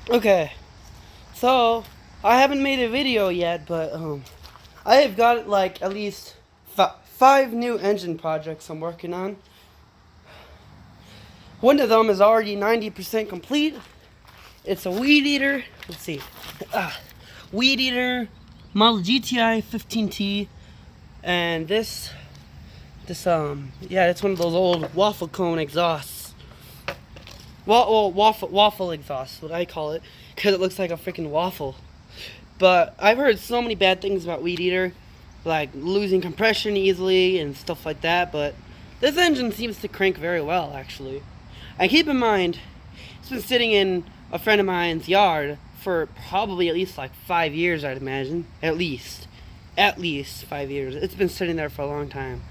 Okay, so I haven't made a video yet, but I have got like at least 5 new engine projects I'm working on. One of them is already 90% complete. It's a Weedeater. Let's see, Weedeater model GTI 15T, and yeah, it's one of those old waffle cone exhausts. Waffle exhaust, what I call it, because it looks like a freaking waffle. But I've heard so many bad things about Weedeater, like losing compression easily and stuff like that. But this engine seems to crank very well, actually. And keep in mind, it's been sitting in a friend of mine's yard for probably at least like 5 years, I'd imagine. At least 5 years. It's been sitting there for a long time,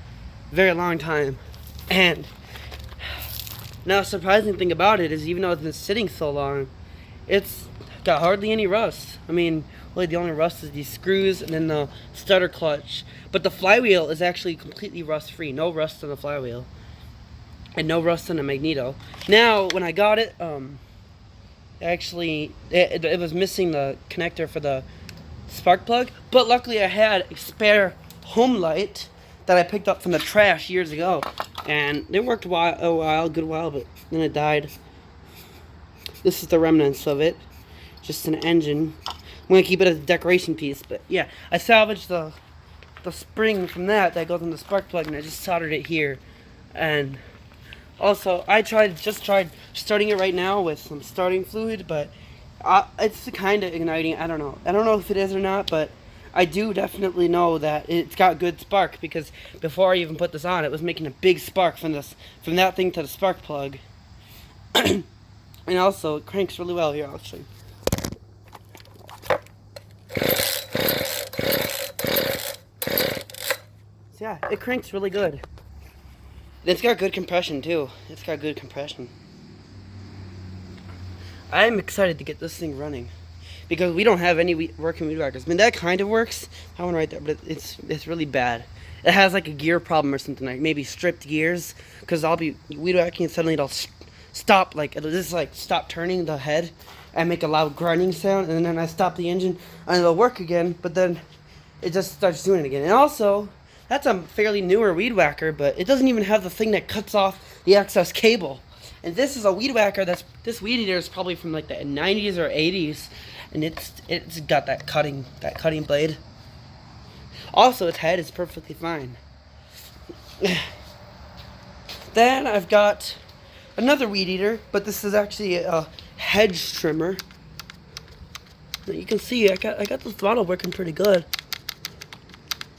very long time, and. Now, the surprising thing about it is, even though it's been sitting so long, it's got hardly any rust. I mean, really the only rust is these screws and then the starter clutch. But the flywheel is actually completely rust-free. No rust on the flywheel. And no rust on the magneto. Now, when I got it, it was missing the connector for the spark plug. But luckily I had a spare home light that I picked up from the trash years ago. And it worked a good while, but then it died. This is the remnants of it. Just an engine. I'm going to keep it as a decoration piece, but yeah. I salvaged the spring from that goes in the spark plug, and I just soldered it here. And also, I just tried starting it right now with some starting fluid, but it's kind of igniting. I don't know if it is or not, but I do definitely know that it's got good spark, because before I even put this on, it was making a big spark from that thing to the spark plug. And also, it cranks really well. Here, I'll show you. So yeah, it cranks really good. And it's got good compression too. It's got good compression. I'm excited to get this thing running, because we don't have any working weed whackers. I mean, that kind of works, that one right there, but it's really bad. It has like a gear problem or something, like maybe stripped gears, because I'll be weed whacking and suddenly it'll stop, like it'll just like stop turning the head and make a loud grinding sound, and then I stop the engine and it'll work again, but then it just starts doing it again. And also, that's a fairly newer weed whacker, but it doesn't even have the thing that cuts off the excess cable. And this is a weed whacker this Weedeater is probably from like the 90s or 80s. And it's got that cutting blade. Also, its head is perfectly fine. Then I've got another Weedeater, but this is actually a hedge trimmer. You can see I got the throttle working pretty good.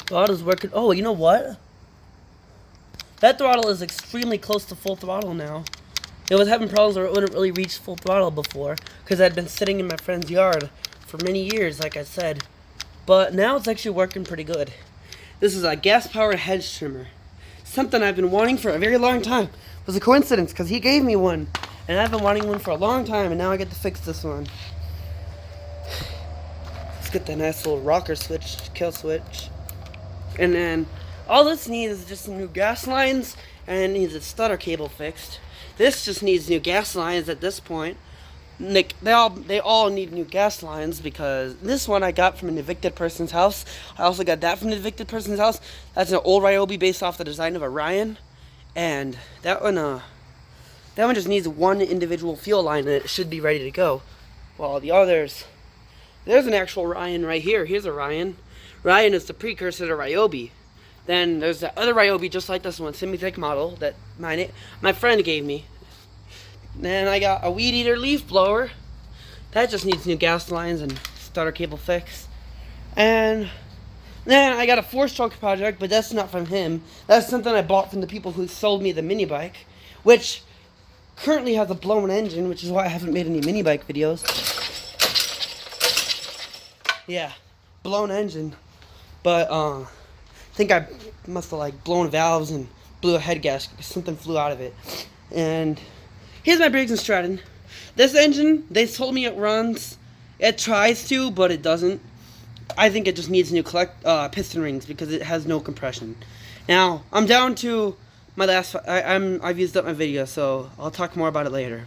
Throttle's working. Oh, you know what? That throttle is extremely close to full throttle now. It was having problems where it wouldn't really reach full throttle before, because I'd been sitting in my friend's yard for many years, like I said. But now it's actually working pretty good. This is a gas-powered hedge trimmer. Something I've been wanting for a very long time. It was a coincidence, because he gave me one, and I've been wanting one for a long time, and now I get to fix this one. Let's get that nice little rocker switch, kill switch. And then all this needs is just some new gas lines, and it needs a starter cable fixed. This just needs new gas lines at this point. They all need new gas lines, because this one I got from an evicted person's house. I also got that from an evicted person's house. That's an old Ryobi based off the design of a Ryan. And that one just needs one individual fuel line, and it should be ready to go. While the others, there's an actual Ryan right here. Here's a Ryan. Ryan is the precursor to Ryobi. Then there's that other Ryobi just like this one, semi-thick model, that my friend gave me. Then I got a Weedeater leaf blower. That just needs new gas lines and starter cable fix. And then I got a 4-stroke project, but that's not from him. That's something I bought from the people who sold me the mini bike, which currently has a blown engine, which is why I haven't made any mini bike videos. Yeah, blown engine. But I think I must have like blown valves and blew a head gasket because something flew out of it. And here's my Briggs & Stratton. This engine, they told me it runs. It tries to, but it doesn't. I think it just needs new piston rings because it has no compression. Now, I'm down to my last. I've used up my video, so I'll talk more about it later.